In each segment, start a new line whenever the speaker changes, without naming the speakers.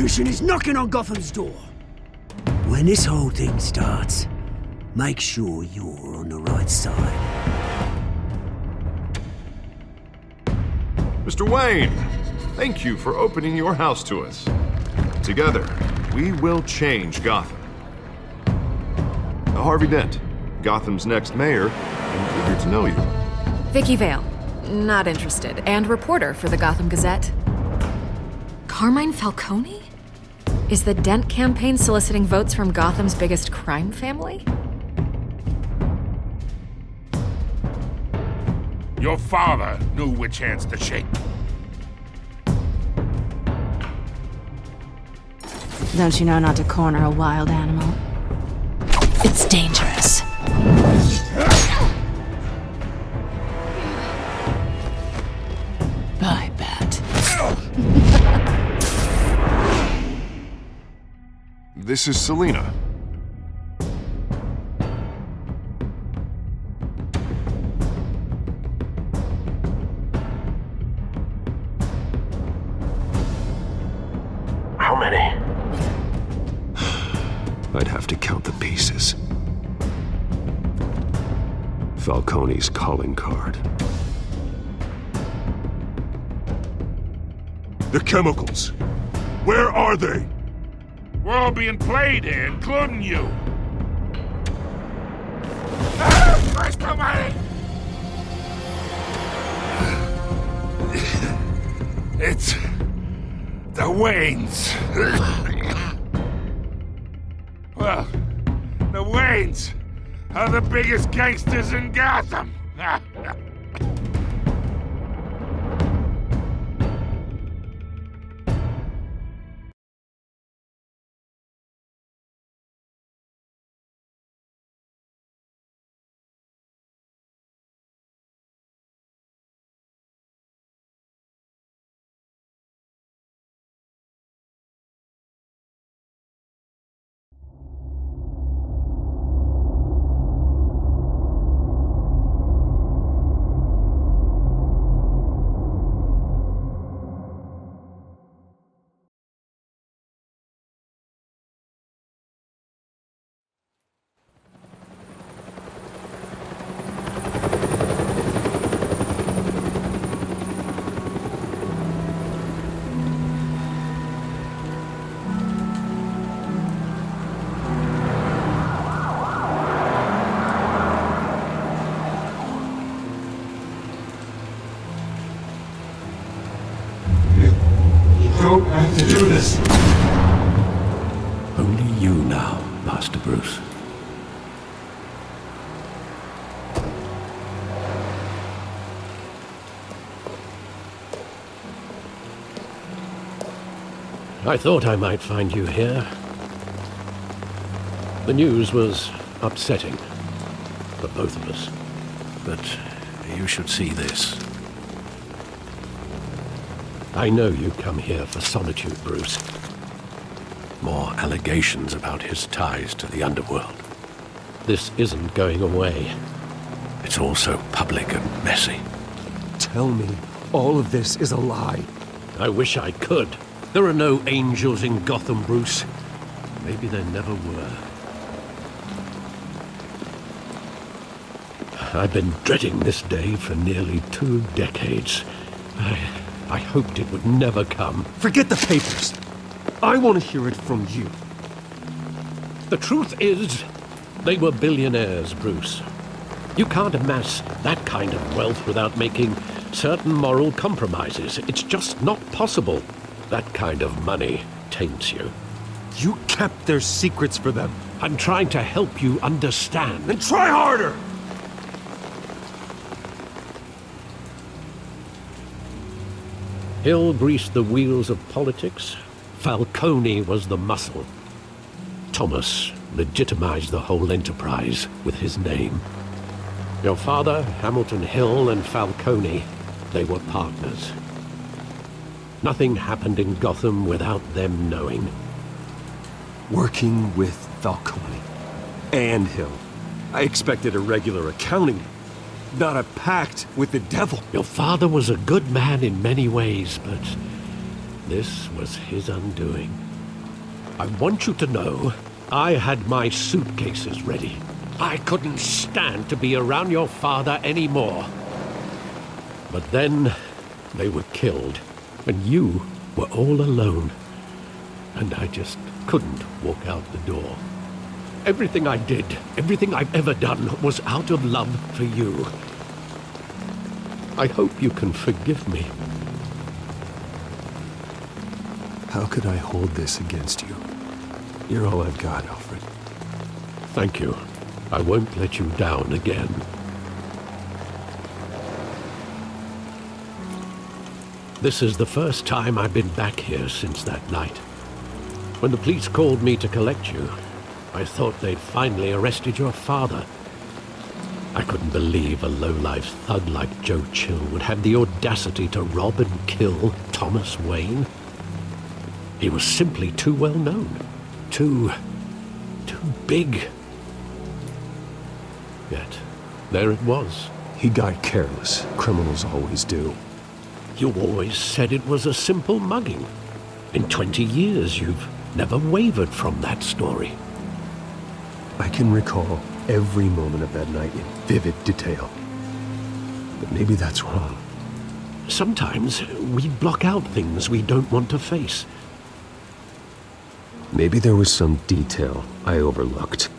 retribution is knocking on Gotham's door. When this whole thing starts, make sure you're on the right side.
Mr. Wayne, thank you for opening your house to us. Together, we will change Gotham. Harvey Dent, Gotham's next mayor, and eager to know you.
Vicky Vale, not interested, and reporter for the Gotham Gazette. Carmine Falcone? Is the Dent campaign soliciting votes from Gotham's biggest crime family?
Your father knew which hands to shake.
Don't you know not to corner a wild animal? It's dangerous. I bet.
This is Selina.
How many?
I'd have to count the pieces. Falcone's calling card.
The chemicals. Where are they?
We're all being played here, including you. Ah, Christ almighty! It's the Waynes. Well, the Waynes are the biggest gangsters in Gotham.
Don't have to do this.
Only you now, Master Bruce.
I thought I might find you here. The news was upsetting for both of us. But you should see this. I know you come here for solitude, Bruce. More allegations about his ties to the underworld. This isn't going away. It's all so public and messy.
Tell me, all of this is a lie.
I wish I could. There are no angels in Gotham, Bruce. Maybe there never were. I've been dreading this day for nearly 2 decades. I hoped it would never come.
Forget the papers. I want to hear it from you.
The truth is, they were billionaires, Bruce. You can't amass that kind of wealth without making certain moral compromises. It's just not possible. That kind of money taints you.
You kept their secrets for them.
I'm trying to help you understand.
Then try harder!
Hill greased the wheels of politics. Falcone was the muscle. Thomas legitimized the whole enterprise with his name. Your father, Hamilton Hill, and Falcone, they were partners. Nothing happened in Gotham without them knowing.
Working with Falcone and Hill. I expected a regular accounting, not a pact with the devil.
Your father was a good man in many ways, but this was his undoing. I want you to know I had my suitcases ready. I couldn't stand to be around your father anymore. But then they were killed, and you were all alone. And I just couldn't walk out the door. Everything I did, everything I've ever done, was out of love for you. I hope you can forgive me.
How could I hold this against you? You're all I've got, Alfred.
Thank you. I won't let you down again. This is the first time I've been back here since that night. When the police called me to collect you, I thought they'd finally arrested your father. I couldn't believe a low-life thug like Joe Chill would have the audacity to rob and kill Thomas Wayne. He was simply too well known. Too big. Yet, there it was.
He got careless. Criminals always do.
You always said it was a simple mugging. In 20 years, you've never wavered from that story.
I can recall every moment of that night in vivid detail. But maybe that's wrong.
Sometimes we block out things we don't want to face.
Maybe there was some detail I overlooked.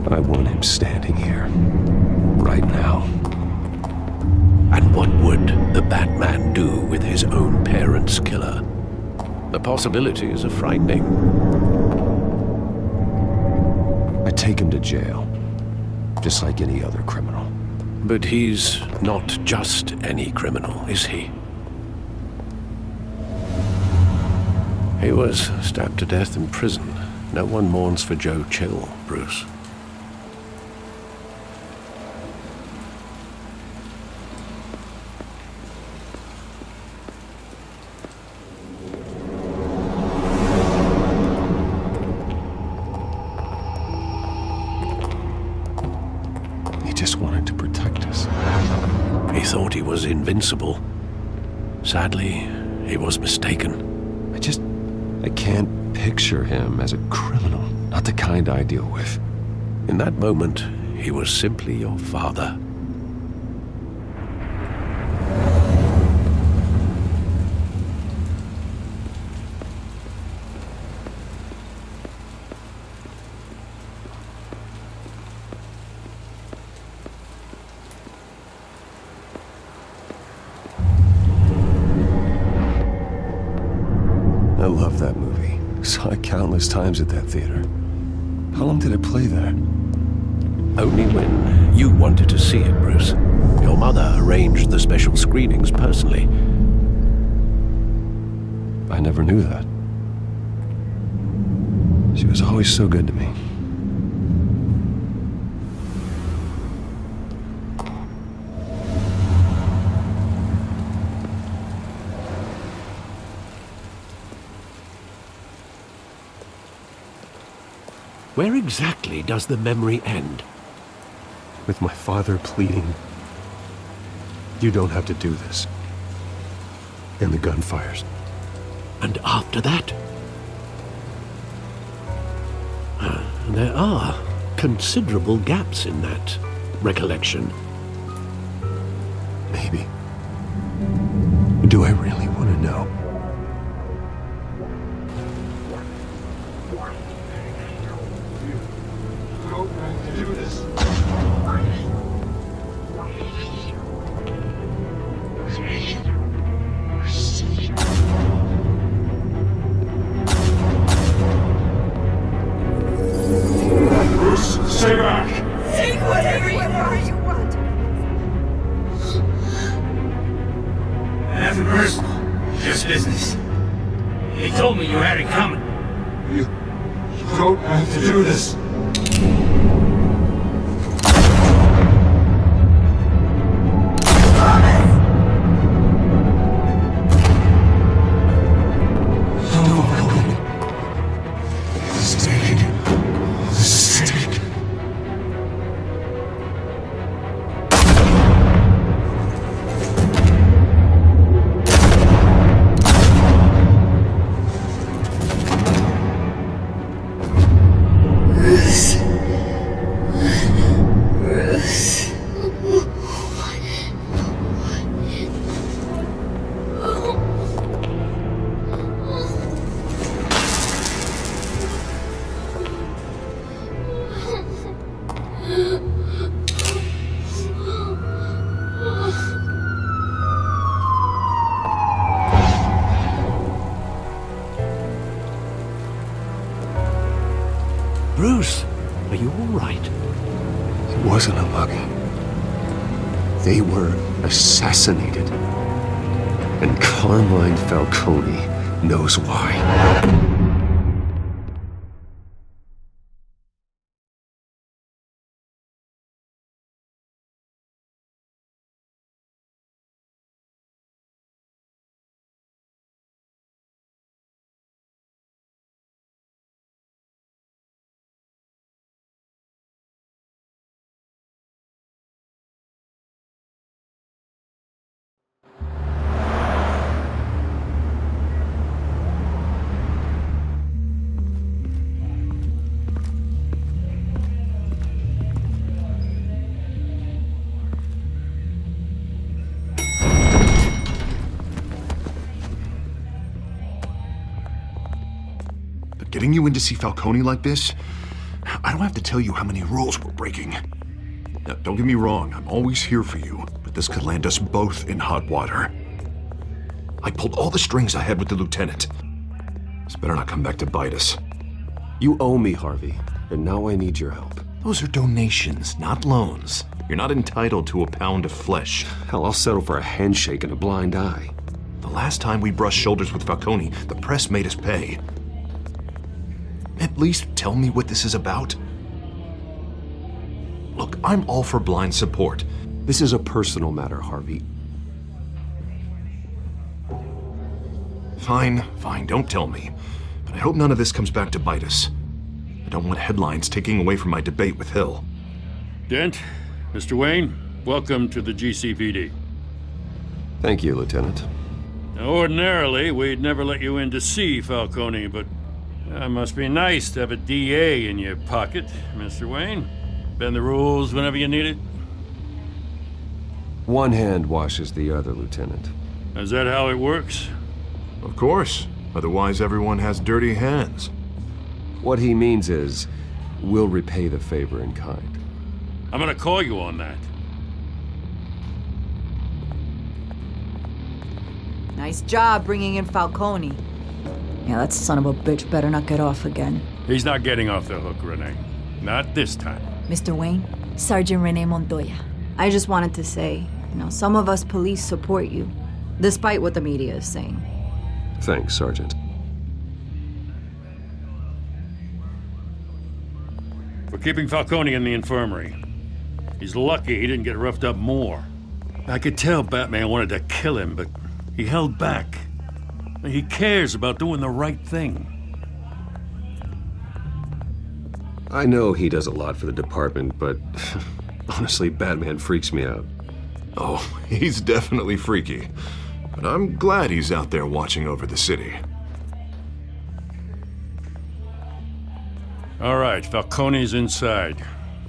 I want him standing here, right now.
And what would the Batman do with his own parents' killer? The possibilities are frightening.
I take him to jail, just like any other criminal.
But he's not just any criminal, is he? He was stabbed to death in prison. No one mourns for Joe Chill, Bruce.
Just wanted to protect us.
He thought he was invincible. Sadly, he was mistaken.
I can't picture him as a criminal. Not the kind I deal with.
In that moment, he was simply your father.
I love that movie. Saw it countless times at that theater. How long did it play there?
Only when you wanted to see it, Bruce. Your mother arranged the special screenings personally.
I never knew that. She was always so good to me.
Where exactly does the memory end?
With my father pleading, "You don't have to do this." And the gun fires.
And after that? There are considerable gaps in that recollection.
Maybe. Do I really want to know?
Stay back!
Take whatever you want.
Nothing personal, just business. He told me you had it coming.
You don't have to do this.
Bruce, are you all right?
It wasn't a mugging. They were assassinated. And Carmine Falcone knows why.
Getting you in to see Falcone like this? I don't have to tell you how many rules we're breaking. Now, don't get me wrong, I'm always here for you, but this could land us both in hot water. I pulled all the strings I had with the lieutenant. This better not come back to bite us.
You owe me, Harvey, and now I need your help.
Those are donations, not loans. You're not entitled to a pound of flesh.
Hell, I'll settle for a handshake and a blind eye.
The last time we brushed shoulders with Falcone, the press made us pay. At least tell me what this is about. Look, I'm all for blind support.
This is a personal matter, Harvey.
Fine, don't tell me. But I hope none of this comes back to bite us. I don't want headlines taking away from my debate with Hill.
Dent, Mr. Wayne, welcome to the GCPD.
Thank you, Lieutenant.
Now, ordinarily, we'd never let you in to see Falcone, but it must be nice to have a DA in your pocket, Mr. Wayne. Bend the rules whenever you need it.
One hand washes the other, Lieutenant.
Is that how it works?
Of course. Otherwise, everyone has dirty hands.
What he means is, we'll repay the favor in kind.
I'm gonna call you on that.
Nice job bringing in Falcone. Yeah, that son of a bitch better not get off again.
He's not getting off the hook, Renee. Not this time.
Mr. Wayne, Sergeant Renee Montoya. I just wanted to say, some of us police support you, despite what the media is saying.
Thanks, Sergeant.
We're keeping Falcone in the infirmary. He's lucky he didn't get roughed up more. I could tell Batman wanted to kill him, but he held back. He cares about doing the right thing.
I know he does a lot for the department, but honestly, Batman freaks me out.
Oh, he's definitely freaky. But I'm glad he's out there watching over the city.
All right, Falcone's inside.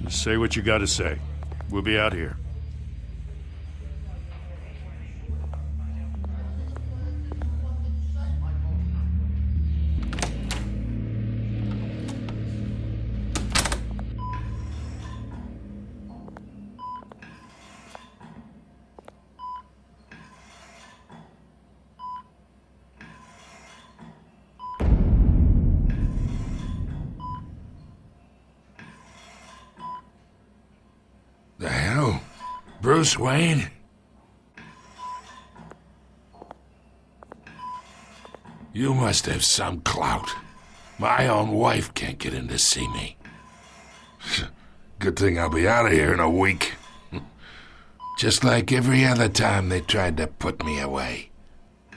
Just say what you gotta say. We'll be out here.
The hell? Bruce Wayne? You must have some clout. My own wife can't get in to see me. Good thing I'll be out of here in a week. Just like every other time they tried to put me away.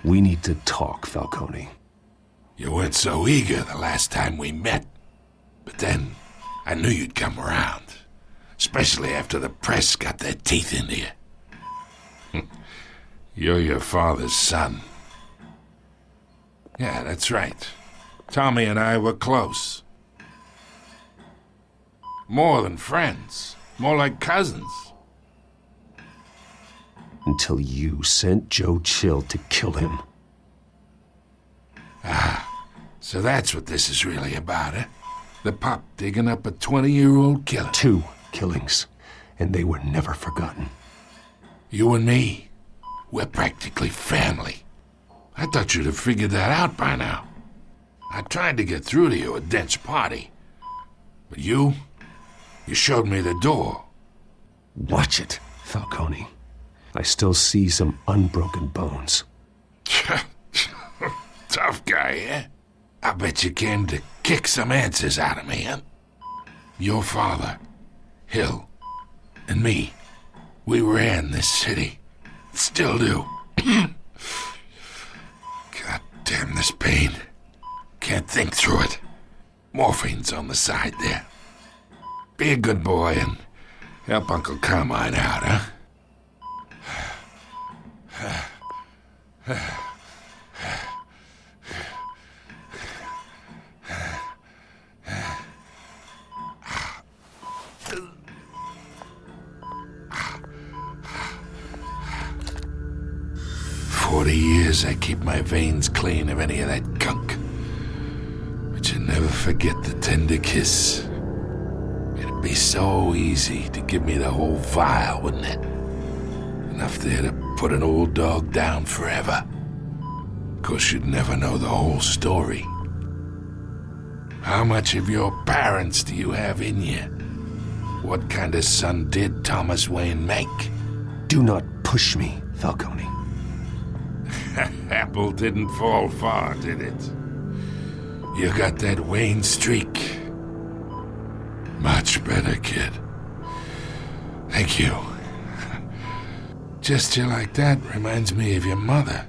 We need to talk, Falcone.
You weren't so eager the last time we met. But then, I knew you'd come around. Especially after the press got their teeth into you. You're your father's son. Yeah, that's right. Tommy and I were close. More than friends. More like cousins.
Until you sent Joe Chill to kill him.
So that's what this is really about, eh? The pup digging up a 20-year-old killer.
2 killings, and they were never forgotten.
You and me, we're practically family. I thought you'd have figured that out by now. I tried to get through to you at Dent's party. But you showed me the door.
Watch it, Falcone. I still see some unbroken bones.
Tough guy, eh? I bet you came to kick some answers out of me, huh? Your father, Hill, and me, we ran this city. Still do. God damn this pain. Can't think through it. Morphine's on the side there. Be a good boy and help Uncle Carmine out, huh? 40 years I keep my veins clean of any of that gunk. But you never forget the tender kiss. It'd be so easy to give me the whole vial, wouldn't it? Enough there to put an old dog down forever. Of course, you'd never know the whole story. How much of your parents do you have in you? What kind of son did Thomas Wayne make?
Do not push me, Falcone.
Apple didn't fall far, did it? You got that Wayne streak. Much better, kid. Thank you. Gesture like that reminds me of your mother.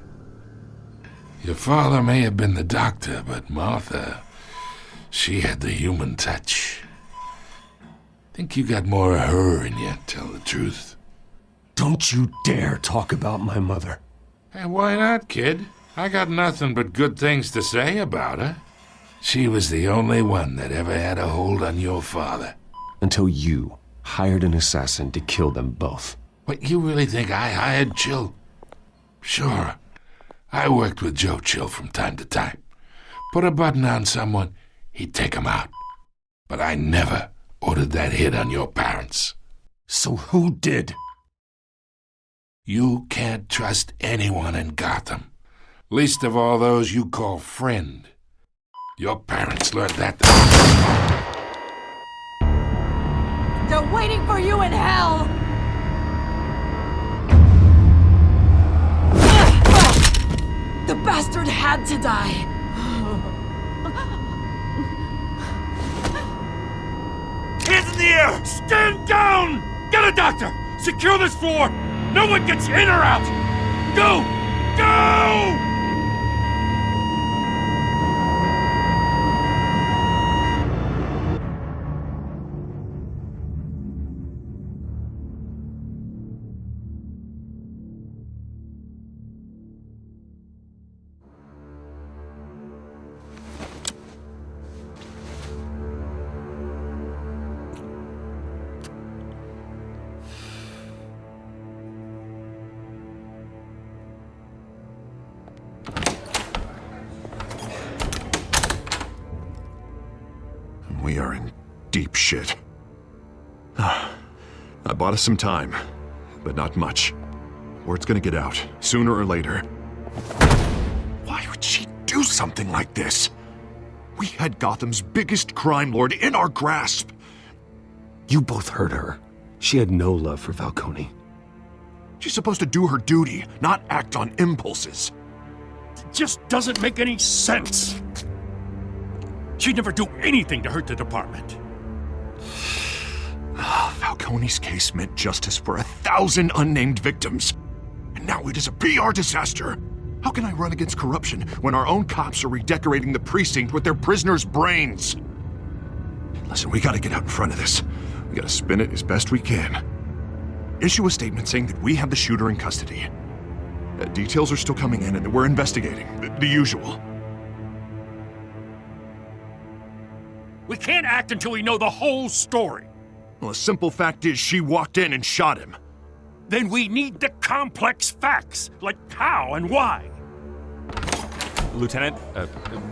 Your father may have been the doctor, but Martha, she had the human touch. Think you got more of her in you, tell the truth.
Don't you dare talk about my mother.
Hey, why not, kid? I got nothing but good things to say about her. She was the only one that ever had a hold on your father.
Until you hired an assassin to kill them both.
What, you really think I hired Chill? Sure. I worked with Joe Chill from time to time. Put a button on someone, he'd take him out. But I never ordered that hit on your parents.
So who did?
You can't trust anyone in Gotham. Least of all those you call friend. Your parents learned that.
They're waiting for you in hell! The bastard had to die!
Hands in the air! Stand down! Get a doctor! Secure this floor! No one gets in or out! Go! Go!
We are in deep shit. I bought us some time, but not much. Word's gonna get out, sooner or later. Why would she do something like this? We had Gotham's biggest crime lord in our grasp.
You both hurt her. She had no love for Falcone.
She's supposed to do her duty, not act on impulses.
It just doesn't make any sense. She'd never do anything to hurt the department.
Falcone's case meant justice for 1,000 unnamed victims. And now it is a PR disaster. How can I run against corruption when our own cops are redecorating the precinct with their prisoners' brains? Listen, we gotta get out in front of this. We gotta spin it as best we can. Issue a statement saying that we have the shooter in custody. Details are still coming in and we're investigating. The usual.
We can't act until we know the whole story.
Well, the simple fact is she walked in and shot him.
Then we need the complex facts, like how and why.
Lieutenant,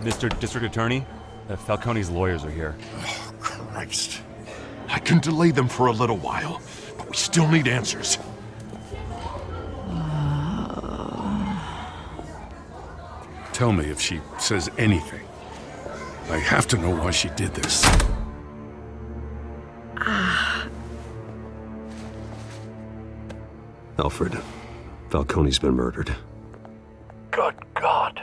Mr. District Attorney, Falcone's lawyers are here.
Oh, Christ. I can delay them for a little while, but we still need answers.
Tell me if she says anything. I have to know why she did this.
Alfred, Falcone's been murdered.
Good God.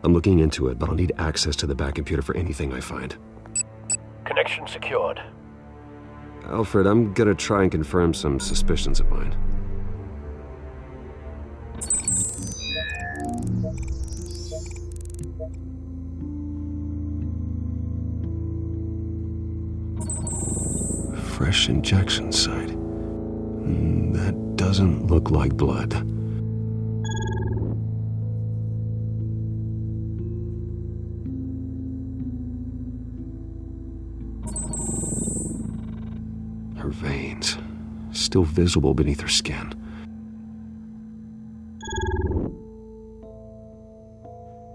I'm looking into it, but I'll need access to the back computer for anything I find.
Connection secured.
Alfred, I'm gonna try and confirm some suspicions of mine. Fresh injection site. That doesn't look like blood. Her veins, still visible beneath her skin.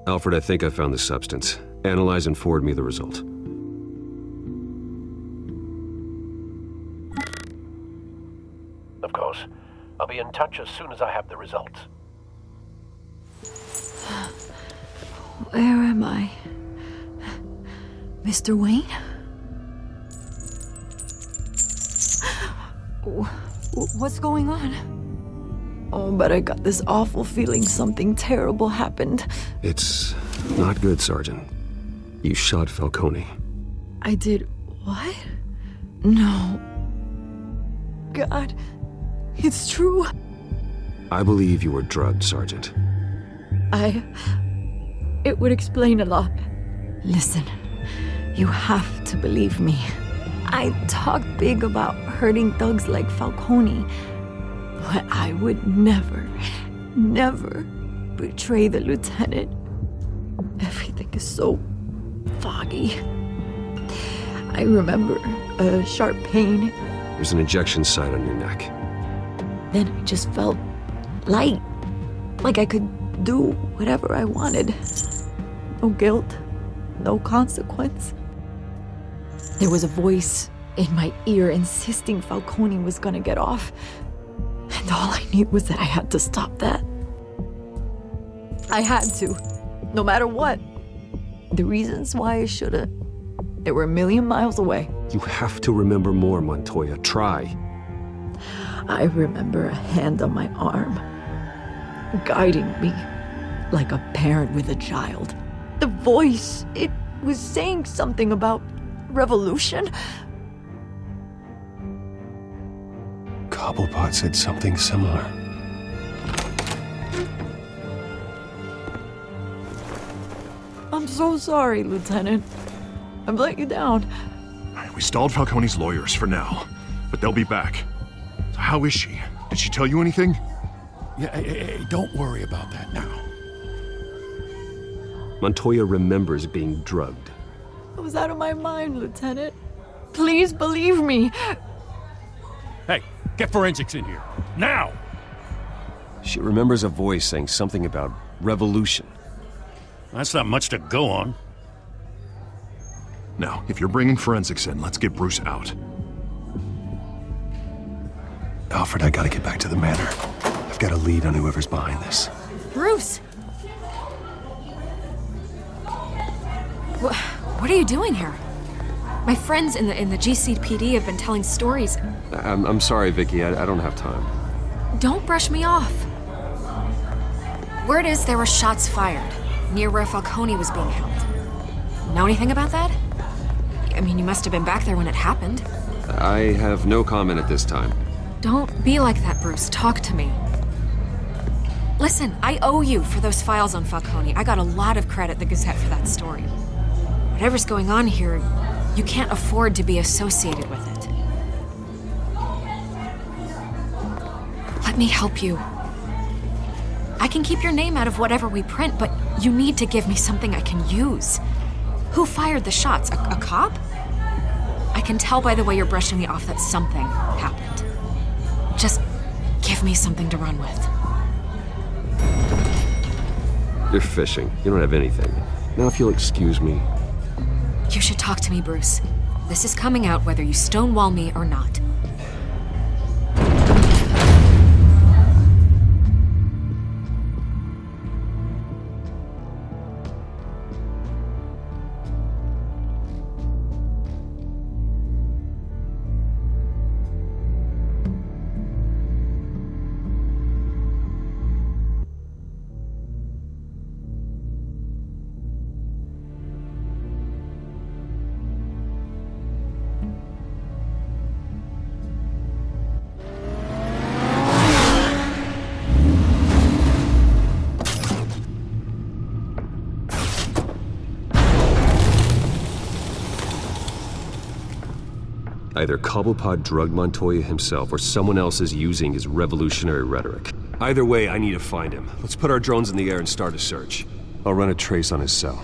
Alfred, I think I found the substance. Analyze and forward me the result.
Of course. I'll be in touch as soon as I have the results.
Where am I? Mr. Wayne? What's going on? Oh, but I got this awful feeling something terrible happened.
It's not good, Sergeant. You shot Falcone.
I did what? No. God, it's true.
I believe you were drugged, Sergeant.
It would explain a lot. Listen, you have to believe me. I talked big about hurting thugs like Falcone, but I would never betray the lieutenant. Everything is so foggy. I remember a sharp pain.
There's an injection site on your neck.
Then I just felt light, like I could do whatever I wanted. No guilt, no consequence. There was a voice in my ear insisting Falcone was gonna get off. And all I knew was that I had to stop that. I had to, no matter what. The reasons why I should've, they were a million miles away.
You have to remember more, Montoya. Try.
I remember a hand on my arm, guiding me like a parent with a child. The voice, it was saying something about revolution.
Cobblepot said something similar.
I'm so sorry, Lieutenant. I've let you down.
We stalled Falcone's lawyers for now, but they'll be back. So how is she? Did she tell you anything?
Yeah, hey, don't worry about that now.
Montoya remembers being drugged.
I was out of my mind, Lieutenant. Please believe me.
Hey, get forensics in here. Now!
She remembers a voice saying something about revolution.
That's not much to go on.
Now, if you're bringing forensics in, let's get Bruce out.
Alfred, I gotta get back to the manor. I've got a lead on whoever's behind this.
Bruce! What are you doing here? My friends in the GCPD have been telling stories.
I'm sorry, Vicky. I don't have time.
Don't brush me off. Word is there were shots fired near where Falcone was being held. Know anything about that? I mean, you must have been back there when it happened.
I have no comment at this time.
Don't be like that, Bruce. Talk to me. Listen, I owe you for those files on Falcone. I got a lot of credit at the Gazette for that story. Whatever's going on here, you can't afford to be associated with it. Let me help you. I can keep your name out of whatever we print, but you need to give me something I can use. Who fired the shots? A cop? I can tell by the way you're brushing me off that something happened. Just give me something to run with.
You're fishing. You don't have anything. Now if you'll excuse me.
You should talk to me, Bruce. This is coming out whether you stonewall me or not.
Either Cobblepot drugged Montoya himself or someone else is using his revolutionary rhetoric. Either way, I need to find him. Let's put our drones in the air and start a search. I'll run a trace on his cell.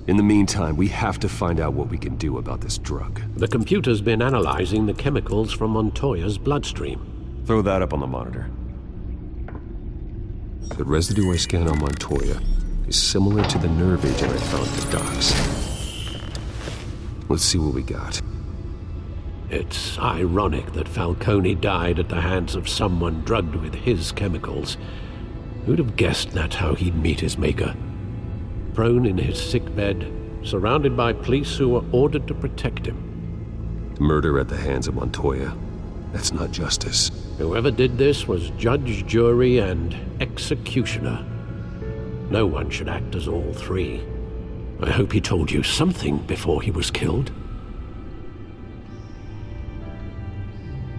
In the meantime, we have to find out what we can do about this drug.
The computer's been analyzing the chemicals from Montoya's bloodstream.
Throw that up on the monitor. The residue I scanned on Montoya is similar to the nerve agent I found at the docks. Let's see what we got.
It's ironic that Falcone died at the hands of someone drugged with his chemicals. Who'd have guessed that's how he'd meet his maker? Prone in his sickbed, surrounded by police who were ordered to protect him.
Murder at the hands of Montoya. That's not justice.
Whoever did this was judge, jury, and executioner. No one should act as all three. I hope he told you something before he was killed.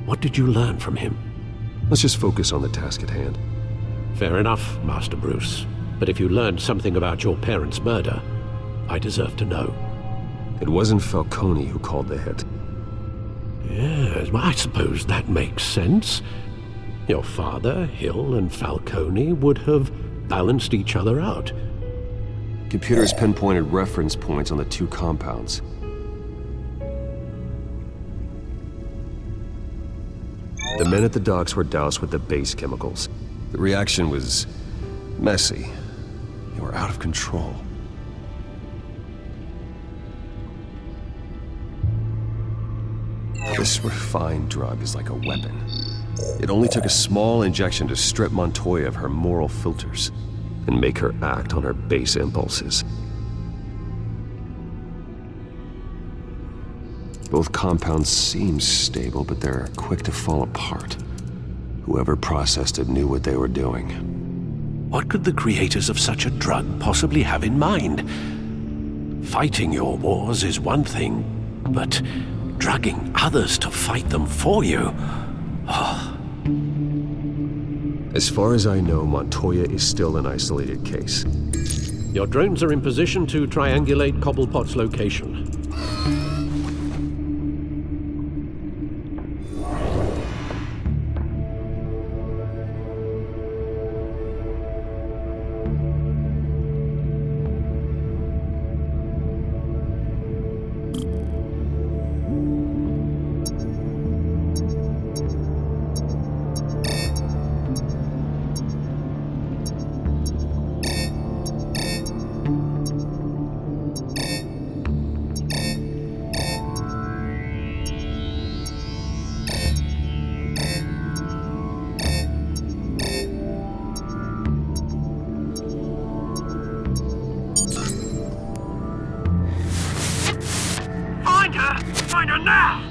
What did you learn from him?
Let's just focus on the task at hand.
Fair enough, Master Bruce. But if you learned something about your parents' murder, I deserve to know.
It wasn't Falcone who called the hit.
Yes, well, I suppose that makes sense. Your father, Hill, and Falcone would have balanced each other out.
Computers pinpointed reference points on the two compounds. The men at the docks were doused with the base chemicals. The reaction was messy. They were out of control. This refined drug is like a weapon. It only took a small injection to strip Montoya of her moral filters and make her act on her base impulses. Both compounds seem stable, but they're quick to fall apart. Whoever processed it knew what they were doing.
What could the creators of such a drug possibly have in mind? Fighting your wars is one thing, but drugging others to fight them for you? Oh.
As far as I know, Montoya is still an isolated case.
Your drones are in position to triangulate Cobblepot's location.
Find her now!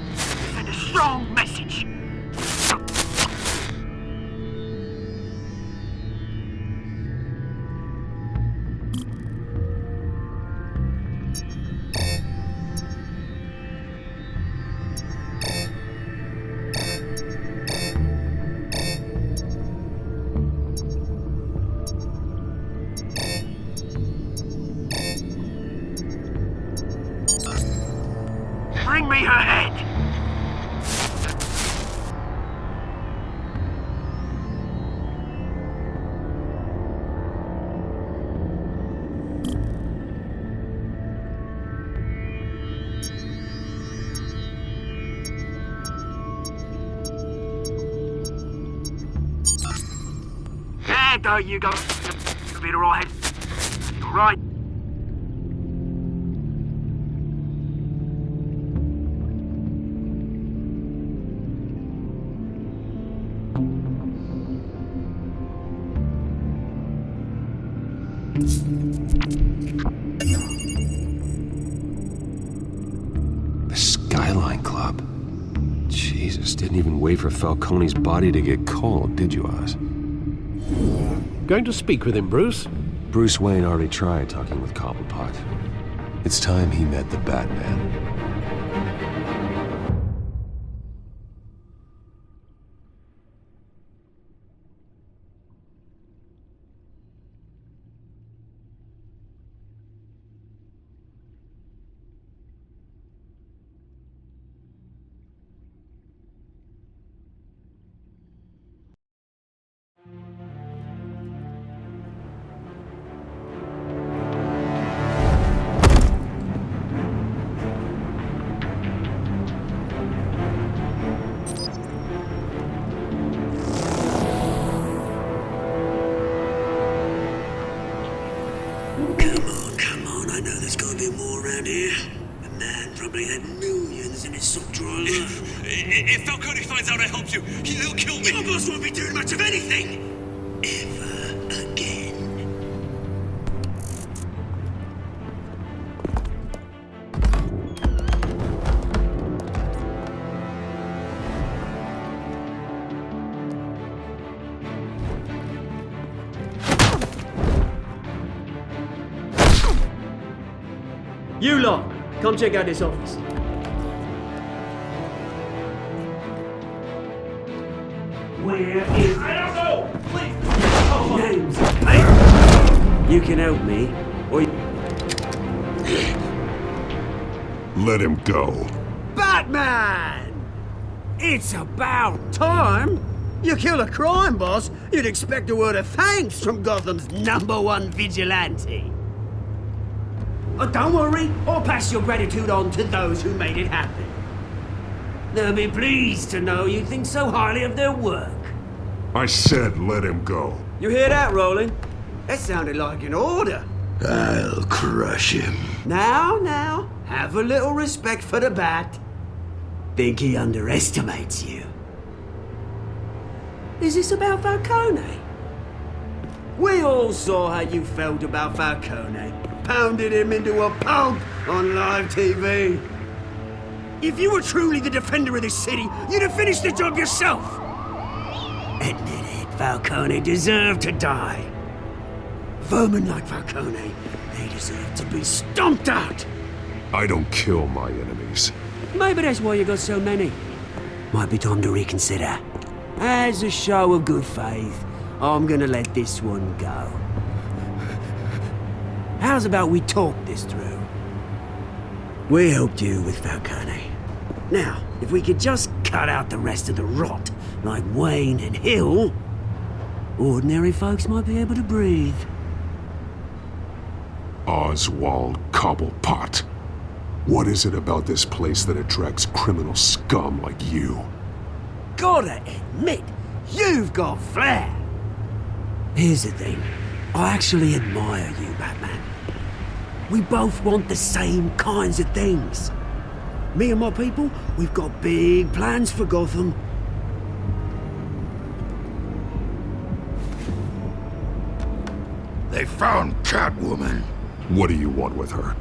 Send a strong message. Bring me her head! There you go. You'll be alright. Right.
The Skyline Club. Jesus, didn't even wait for Falcone's body to get cold, did you, Oz?
Going to speak with him, Bruce?
Bruce Wayne already tried talking with Cobblepot. It's time he met the Batman.
Come on, I know there's gotta be more around here. The man probably had millions in his soft drawer alone.
If Falcone finds out I helped you, he'll kill me.
Your boss won't be doing much of anything! Ever again.
You lot, come check out this office.
Where is...
I don't know! Please!
Names, mate! You can help me, or...
Let him go.
Batman! It's about time! You kill a crime boss, you'd expect a word of thanks from Gotham's #1 vigilante. Oh, don't worry, I'll pass your gratitude on to those who made it happen. They'll be pleased to know you think so highly of their work.
I said let him go.
You hear that, Roland? That sounded like an order.
I'll crush him.
Now, have a little respect for the Bat. Think he underestimates you. Is this about Falcone? We all saw how you felt about Falcone. Pounded him into a pulp on live TV. If you were truly the defender of this city, you'd have finished the job yourself. Admit it, Falcone deserved to die. Vermin like Falcone, they deserve to be stomped out.
I don't kill my enemies.
Maybe that's why you got so many. Might be time to reconsider. As a show of good faith, I'm gonna let this one go. How's about we talk this through? We helped you with Falcone. Now, if we could just cut out the rest of the rot, like Wayne and Hill, ordinary folks might be able to breathe.
Oswald Cobblepot. What is it about this place that attracts criminal scum like you?
Gotta admit, you've got flair. Here's the thing. I actually admire you, Batman. We both want the same kinds of things. Me and my people, we've got big plans for Gotham.
They found Catwoman.
What do you want with her?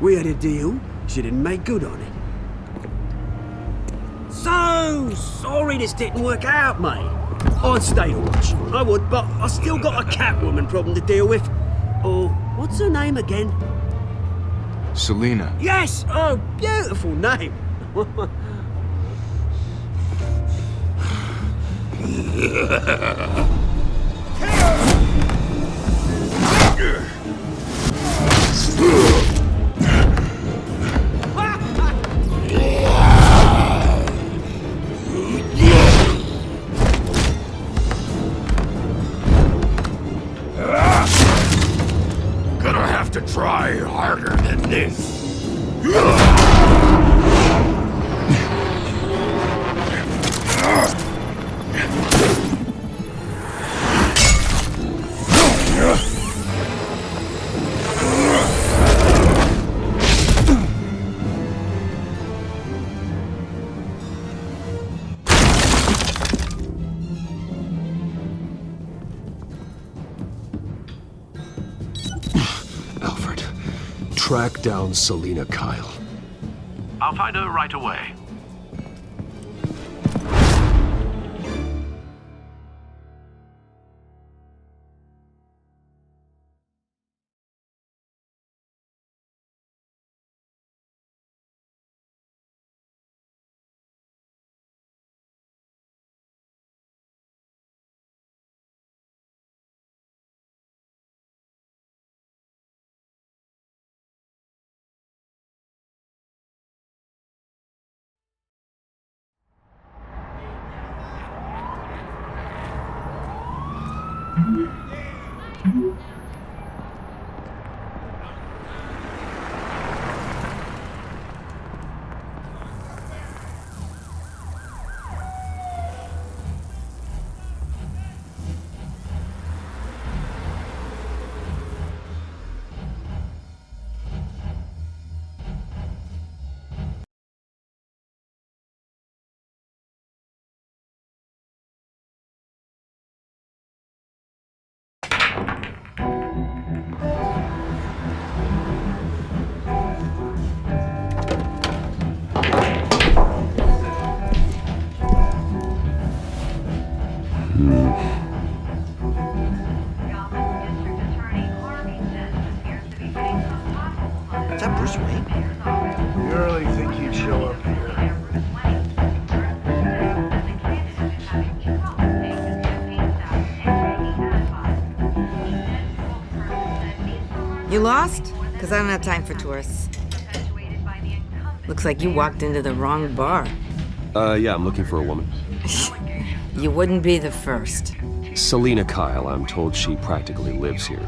We had a deal. She didn't make good on it. So sorry this didn't work out, mate. I'd stay to watch. I would, but I still got a Catwoman problem to deal with. Oh, what's her name again?
Selina.
Yes! Oh, beautiful name.
Gonna have to try harder than this.
Alfred, track down Selina Kyle.
I'll find her right away.
that Bruce Wayne?
You really think he'd show up here?
You lost? Because I don't have time for tourists. Looks like you walked into the wrong bar.
Yeah, I'm looking for a woman.
You wouldn't be the first.
Selina Kyle, I'm told she practically lives here.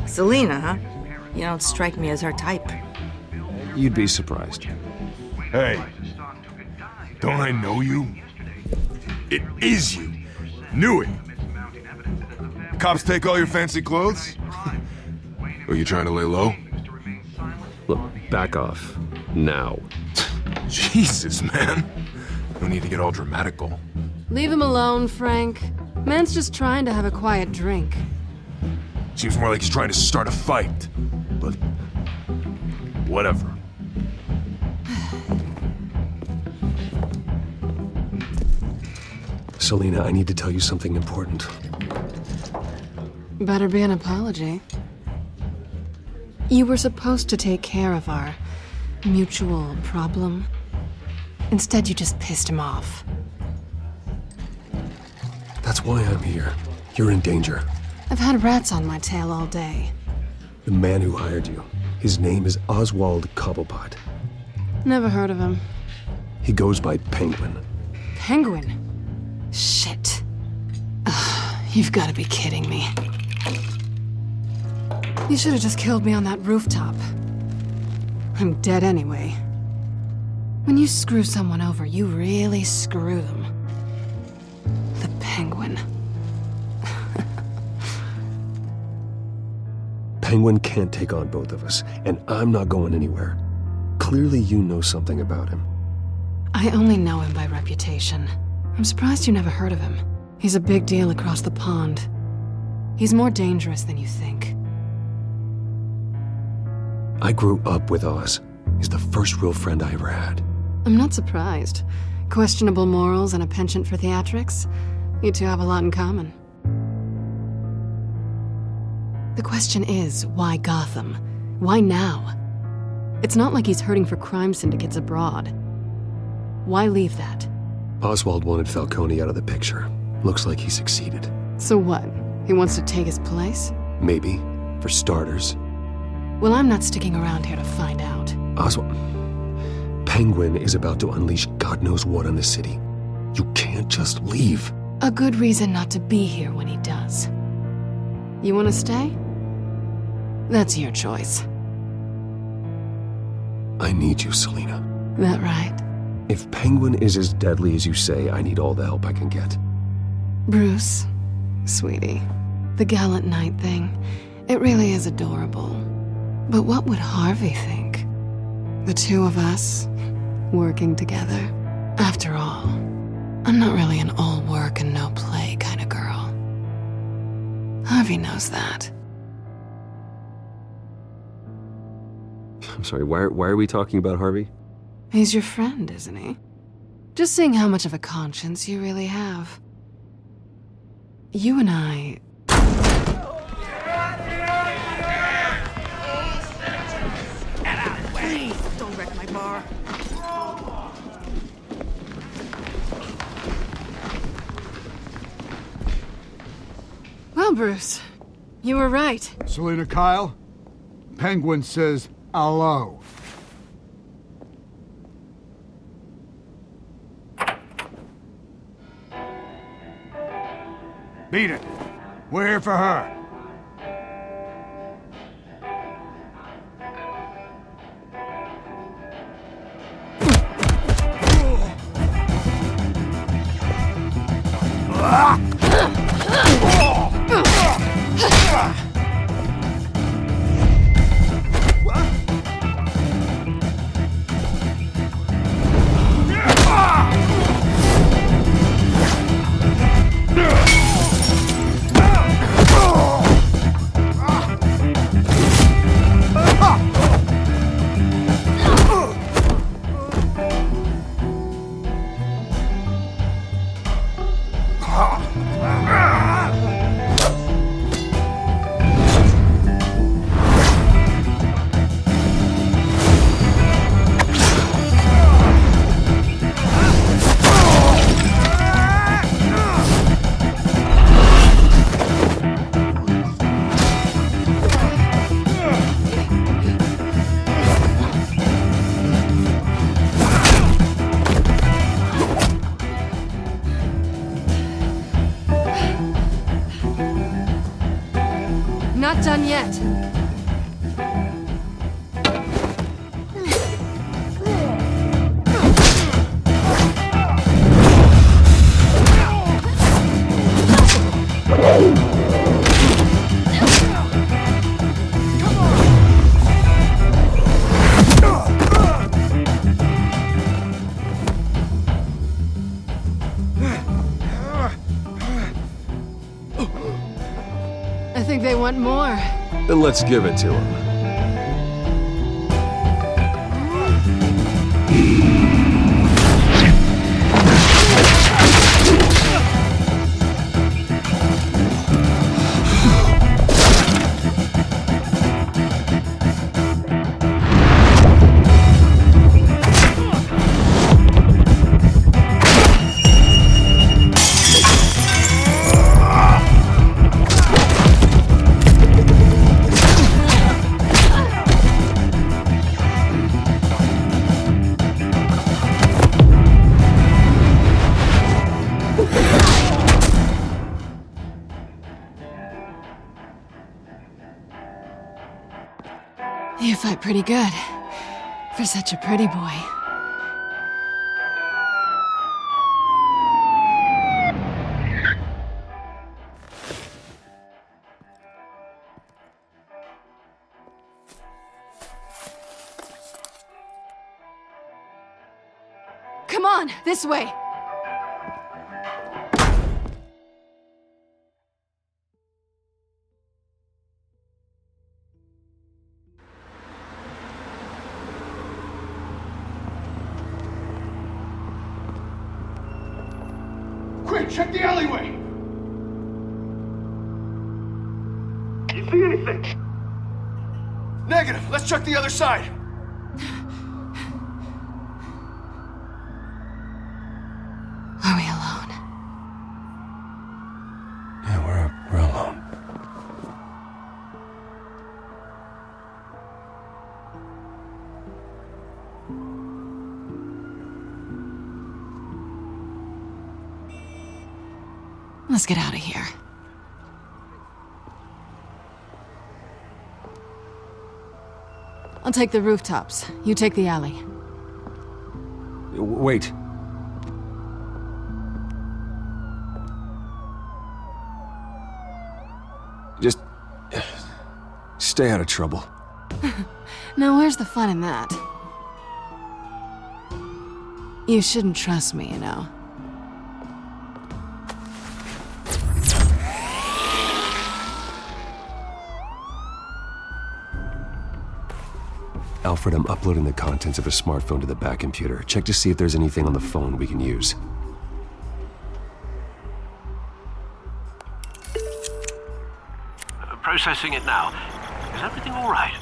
Selina, huh? You don't strike me as her type.
You'd be surprised.
Hey, don't I know you? It is you. Knew it. Cops take all your fancy clothes? Are you trying to lay low?
Look, back off. Now.
Jesus, man. No need to get all dramatical.
Leave him alone, Frank. Man's just trying to have a quiet drink.
Seems more like he's trying to start a fight. But whatever.
Selina, I need to tell you something important.
Better be an apology. You were supposed to take care of our mutual problem. Instead, you just pissed him off.
That's why I'm here. You're in danger.
I've had rats on my tail all day.
The man who hired you, his name is Oswald Cobblepot.
Never heard of him.
He goes by Penguin.
Penguin? Shit. Ugh, you've got to be kidding me. You should have just killed me on that rooftop. I'm dead anyway. When you screw someone over, you really screw them. The Penguin.
Penguin can't take on both of us, and I'm not going anywhere. Clearly you know something about him.
I only know him by reputation. I'm surprised you never heard of him. He's a big deal across the pond. He's more dangerous than you think.
I grew up with Oz. He's the first real friend I ever had.
I'm not surprised. Questionable morals and a penchant for theatrics. You two have a lot in common. The question is, why Gotham? Why now? It's not like he's hurting for crime syndicates abroad. Why leave that?
Oswald wanted Falcone out of the picture. Looks like he succeeded.
So what? He wants to take his place?
Maybe. For starters.
Well, I'm not sticking around here to find out.
Oswald... Penguin is about to unleash God knows what on the city. You can't just leave.
A good reason not to be here when he does. You want to stay? That's your choice.
I need you, Selina.
That right?
If Penguin is as deadly as you say, I need all the help I can get.
Bruce, sweetie, the gallant knight thing, it really is adorable. But what would Harvey think? The two of us, working together. After all, I'm not really an all work and no play kind of girl. Harvey knows that.
I'm sorry, why are we talking about Harvey?
He's your friend, isn't he? Just seeing how much of a conscience you really have. You and I...
Get out of the way! Don't wreck my bar.
Well, Bruce, you were right.
Selina Kyle, Penguin says hello. Beat it. We're here for her.
not done yet. I think they want more.
Then let's give it to him.
You fight pretty good. For such a pretty boy. Come on, this way!
Quick, check the alleyway!
You see anything?
Negative. Let's check the other side.
Are we alone?
Yeah, we're alone.
Let's get out of here. I'll take the rooftops. You take the alley.
Wait. Just stay out of trouble.
Now, where's the fun in that? You shouldn't trust me, you know.
Alfred, I'm uploading the contents of a smartphone to the back computer. Check to see if there's anything on the phone we can use.
Processing it now. Is everything all right?